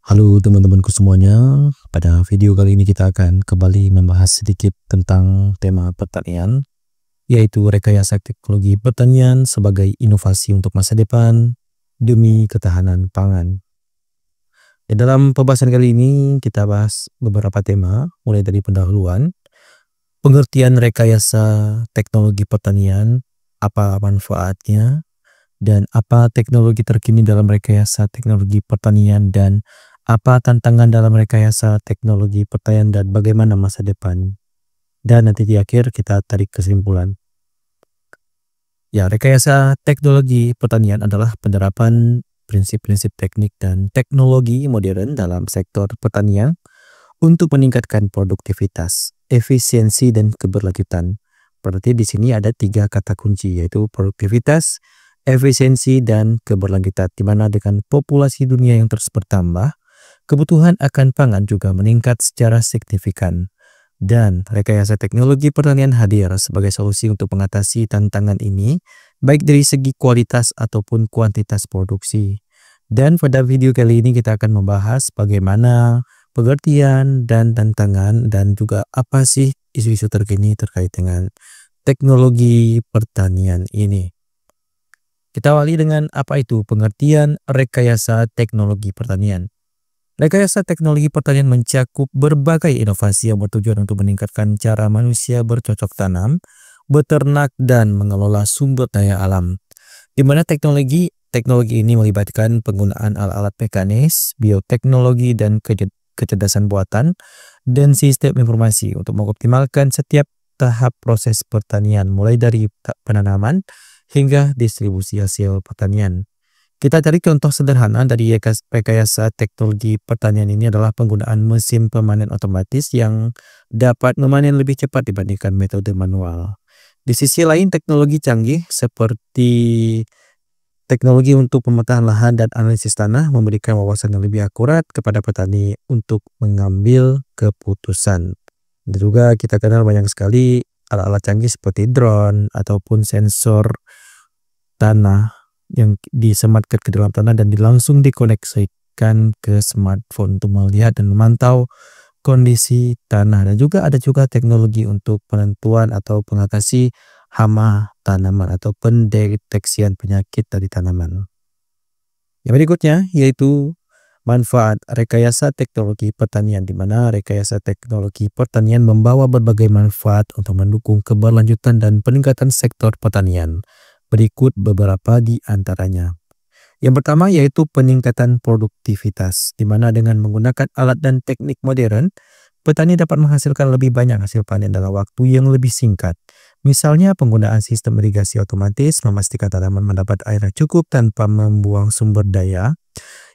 Halo teman-temanku semuanya, pada video kali ini kita akan kembali membahas sedikit tentang tema pertanian, yaitu rekayasa teknologi pertanian sebagai inovasi untuk masa depan demi ketahanan pangan. Dalam pembahasan kali ini kita bahas beberapa tema, mulai dari pendahuluan, pengertian rekayasa teknologi pertanian, apa manfaatnya, dan apa teknologi terkini dalam rekayasa teknologi pertanian, dan apa tantangan dalam rekayasa teknologi pertanian, dan bagaimana masa depan. Dan nanti di akhir kita tarik kesimpulan. Ya, rekayasa teknologi pertanian adalah penerapan prinsip-prinsip teknik dan teknologi modern dalam sektor pertanian untuk meningkatkan produktivitas, efisiensi, dan keberlanjutan. Berarti di sini ada 3 kata kunci, yaitu produktivitas, efisiensi, dan keberlanjutan, di mana dengan populasi dunia yang terus bertambah, kebutuhan akan pangan juga meningkat secara signifikan. Dan rekayasa teknologi pertanian hadir sebagai solusi untuk mengatasi tantangan ini, baik dari segi kualitas ataupun kuantitas produksi. Dan pada video kali ini kita akan membahas bagaimana pengertian dan tantangan, dan juga apa sih isu-isu terkini terkait dengan teknologi pertanian ini. Kita awali dengan apa itu pengertian rekayasa teknologi pertanian. Rekayasa teknologi pertanian mencakup berbagai inovasi yang bertujuan untuk meningkatkan cara manusia bercocok tanam, beternak, dan mengelola sumber daya alam. Di mana teknologi ini melibatkan penggunaan alat-alat mekanis, bioteknologi, dan kecerdasan buatan, dan sistem informasi untuk mengoptimalkan setiap tahap proses pertanian, mulai dari penanaman hingga distribusi hasil pertanian. Kita cari contoh sederhana dari rekayasa teknologi pertanian ini adalah penggunaan mesin pemanen otomatis yang dapat memanen lebih cepat dibandingkan metode manual. Di sisi lain, teknologi canggih seperti teknologi untuk pemetaan lahan dan analisis tanah memberikan wawasan yang lebih akurat kepada petani untuk mengambil keputusan. Dan juga kita kenal banyak sekali alat-alat canggih seperti drone ataupun sensor tanah yang disematkan ke dalam tanah dan langsung dikoneksikan ke smartphone untuk melihat dan memantau kondisi tanah. Dan juga ada teknologi untuk penentuan atau pengatasi hama tanaman atau pendeteksian penyakit dari tanaman. Yang berikutnya yaitu manfaat rekayasa teknologi pertanian, di mana rekayasa teknologi pertanian membawa berbagai manfaat untuk mendukung keberlanjutan dan peningkatan sektor pertanian. Berikut beberapa di antaranya. Yang pertama yaitu peningkatan produktivitas, di mana dengan menggunakan alat dan teknik modern, petani dapat menghasilkan lebih banyak hasil panen dalam waktu yang lebih singkat. Misalnya penggunaan sistem irigasi otomatis memastikan tanaman mendapat air yang cukup tanpa membuang sumber daya.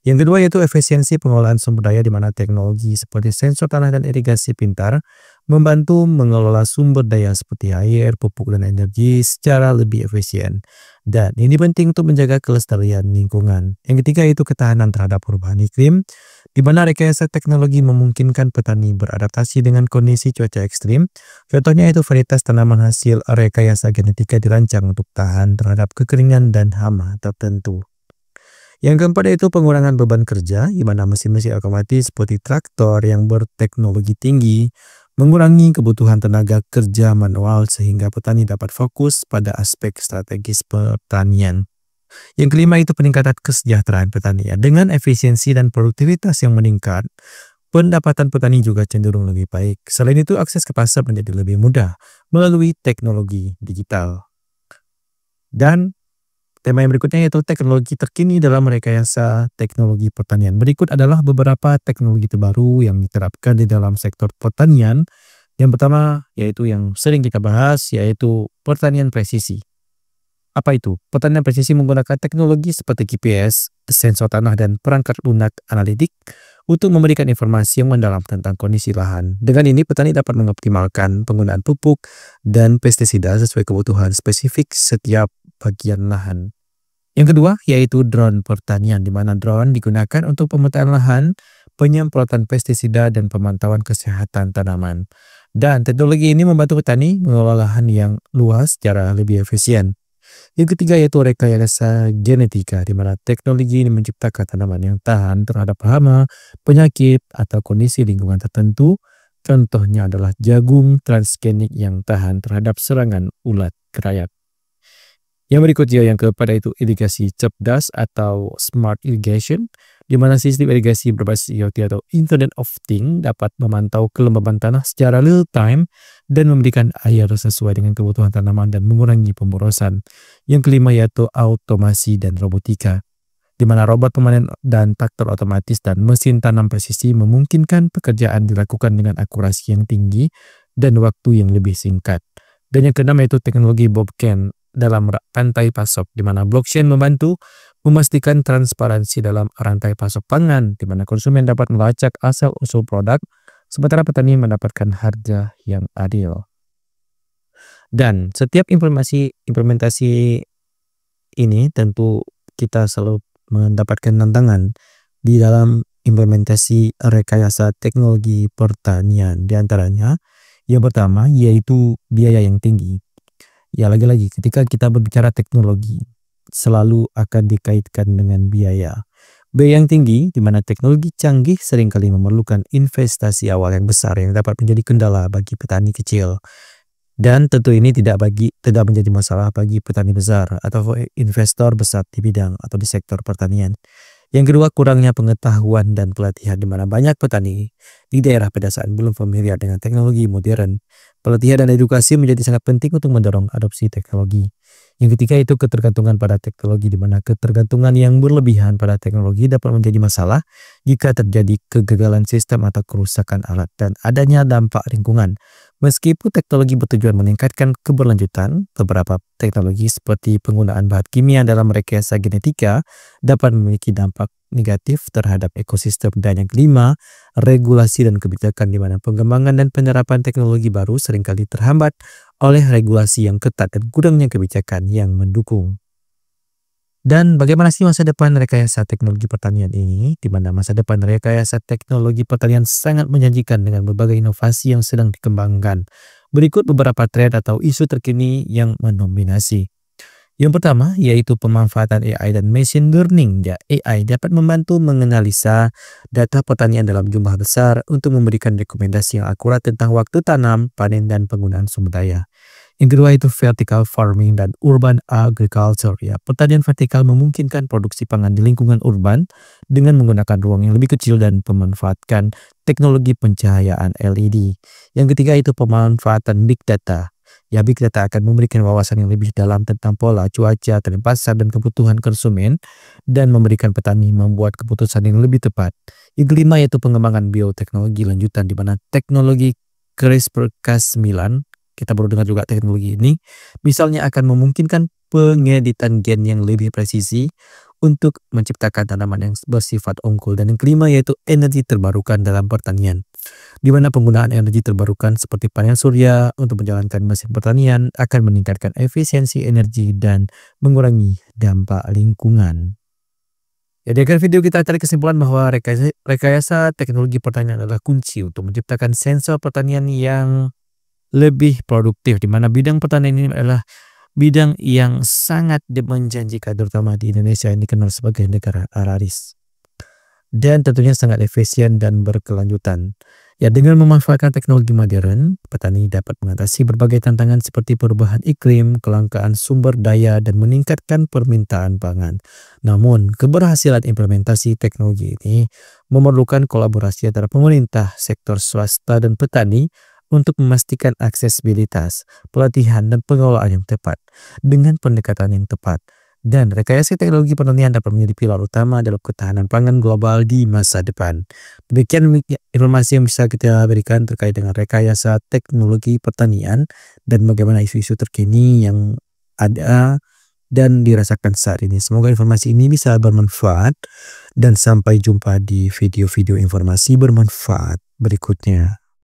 Yang kedua yaitu efisiensi pengelolaan sumber daya, di mana teknologi seperti sensor tanah dan irigasi pintar membantu mengelola sumber daya seperti air, pupuk, dan energi secara lebih efisien. Dan ini penting untuk menjaga kelestarian lingkungan. Yang ketiga yaitu ketahanan terhadap perubahan iklim, di mana rekayasa teknologi memungkinkan petani beradaptasi dengan kondisi cuaca ekstrim. Contohnya itu varietas tanaman hasil rekayasa genetika dirancang untuk tahan terhadap kekeringan dan hama tertentu. Yang keempat yaitu pengurangan beban kerja, di mana mesin-mesin otomatis seperti traktor yang berteknologi tinggi mengurangi kebutuhan tenaga kerja manual sehingga petani dapat fokus pada aspek strategis pertanian. Yang kelima itu peningkatan kesejahteraan petani. Dengan efisiensi dan produktivitas yang meningkat, pendapatan petani juga cenderung lebih baik. Selain itu, akses ke pasar menjadi lebih mudah melalui teknologi digital. Dan tema yang berikutnya yaitu teknologi terkini dalam rekayasa teknologi pertanian. Berikut adalah beberapa teknologi terbaru yang diterapkan di dalam sektor pertanian. Yang pertama yaitu yang sering kita bahas, yaitu pertanian presisi. Apa itu? Pertanian presisi menggunakan teknologi seperti GPS, sensor tanah, dan perangkat lunak analitik untuk memberikan informasi yang mendalam tentang kondisi lahan. Dengan ini petani dapat mengoptimalkan penggunaan pupuk dan pestisida sesuai kebutuhan spesifik setiap bagian lahan. Yang kedua yaitu drone pertanian, di mana drone digunakan untuk pemetaan lahan, penyemprotan pestisida, dan pemantauan kesehatan tanaman. Dan teknologi ini membantu petani mengelola lahan yang luas secara lebih efisien. Yang ketiga yaitu rekayasa genetika, di mana teknologi ini menciptakan tanaman yang tahan terhadap hama, penyakit, atau kondisi lingkungan tertentu. Contohnya adalah jagung transgenik yang tahan terhadap serangan ulat kerayap. Yang berikutnya yang keempat yaitu irigasi cerdas atau smart irrigation, di mana sistem irigasi berbasis IoT atau Internet of Things dapat memantau kelembaban tanah secara real time dan memberikan air sesuai dengan kebutuhan tanaman dan mengurangi pemborosan. Yang kelima yaitu automasi dan robotika, di mana robot pemanen dan traktor otomatis dan mesin tanam presisi memungkinkan pekerjaan dilakukan dengan akurasi yang tinggi dan waktu yang lebih singkat. Dan yang keenam yaitu teknologi blockchain dalam rantai pasok, di mana blockchain membantu memastikan transparansi dalam rantai pasok pangan, di mana konsumen dapat melacak asal-usul produk, sementara petani mendapatkan harga yang adil. Dan setiap implementasi ini tentu kita selalu mendapatkan tantangan di dalam implementasi rekayasa teknologi pertanian. Di antaranya, yang pertama yaitu biaya yang tinggi. Ya, lagi-lagi ketika kita berbicara teknologi selalu akan dikaitkan dengan biaya. Biaya yang tinggi, di mana teknologi canggih seringkali memerlukan investasi awal yang besar yang dapat menjadi kendala bagi petani kecil. Dan tentu ini tidak menjadi masalah bagi petani besar atau investor besar di bidang atau di sektor pertanian. Yang kedua, kurangnya pengetahuan dan pelatihan, di mana banyak petani di daerah pedesaan belum familiar dengan teknologi modern. Pelatihan dan edukasi menjadi sangat penting untuk mendorong adopsi teknologi. Yang ketiga itu ketergantungan pada teknologi, di mana ketergantungan yang berlebihan pada teknologi dapat menjadi masalah jika terjadi kegagalan sistem atau kerusakan alat dan adanya dampak lingkungan. Meskipun teknologi bertujuan meningkatkan keberlanjutan, beberapa teknologi seperti penggunaan bahan kimia dalam rekayasa genetika dapat memiliki dampak negatif terhadap ekosistem. Dan yang kelima, regulasi dan kebijakan, di mana pengembangan dan penerapan teknologi baru seringkali terhambat oleh regulasi yang ketat dan kurangnya kebijakan yang mendukung. Dan bagaimana sih masa depan rekayasa teknologi pertanian ini? Di mana masa depan rekayasa teknologi pertanian sangat menjanjikan dengan berbagai inovasi yang sedang dikembangkan. Berikut beberapa tren atau isu terkini yang mendominasi. Yang pertama yaitu pemanfaatan AI dan machine learning. AI dapat membantu menganalisa data pertanian dalam jumlah besar untuk memberikan rekomendasi yang akurat tentang waktu tanam, panen, dan penggunaan sumber daya. Yang kedua itu vertical farming dan urban agriculture. Pertanian vertikal memungkinkan produksi pangan di lingkungan urban dengan menggunakan ruang yang lebih kecil dan memanfaatkan teknologi pencahayaan LED. Yang ketiga itu pemanfaatan big data. Big data akan memberikan wawasan yang lebih dalam tentang pola cuaca, tren pasar, dan kebutuhan konsumen dan memberikan petani membuat keputusan yang lebih tepat. Yang kelima yaitu pengembangan bioteknologi lanjutan, di mana teknologi CRISPR-Cas9, kita baru dengar juga teknologi ini, misalnya akan memungkinkan pengeditan gen yang lebih presisi untuk menciptakan tanaman yang bersifat unggul. Dan yang kelima yaitu energi terbarukan dalam pertanian, di mana penggunaan energi terbarukan seperti panel surya untuk menjalankan mesin pertanian akan meningkatkan efisiensi energi dan mengurangi dampak lingkungan. Di akhir video kita tarik kesimpulan bahwa rekayasa teknologi pertanian adalah kunci untuk menciptakan sensor pertanian yang lebih produktif, di mana bidang pertanian ini adalah bidang yang sangat menjanjikan, terutama di Indonesia yang dikenal sebagai negara agraris, dan tentunya sangat efisien dan berkelanjutan. Dengan memanfaatkan teknologi modern, petani dapat mengatasi berbagai tantangan seperti perubahan iklim, kelangkaan sumber daya, dan meningkatkan permintaan pangan. Namun, keberhasilan implementasi teknologi ini memerlukan kolaborasi antara pemerintah, sektor swasta, dan petani untuk memastikan aksesibilitas, pelatihan, dan pengelolaan yang tepat dengan pendekatan yang tepat. Dan rekayasa teknologi pertanian dapat menjadi pilar utama dalam ketahanan pangan global di masa depan. Demikian informasi yang bisa kita berikan terkait dengan rekayasa teknologi pertanian dan bagaimana isu-isu terkini yang ada dan dirasakan saat ini. Semoga informasi ini bisa bermanfaat dan sampai jumpa di video-video informasi bermanfaat berikutnya.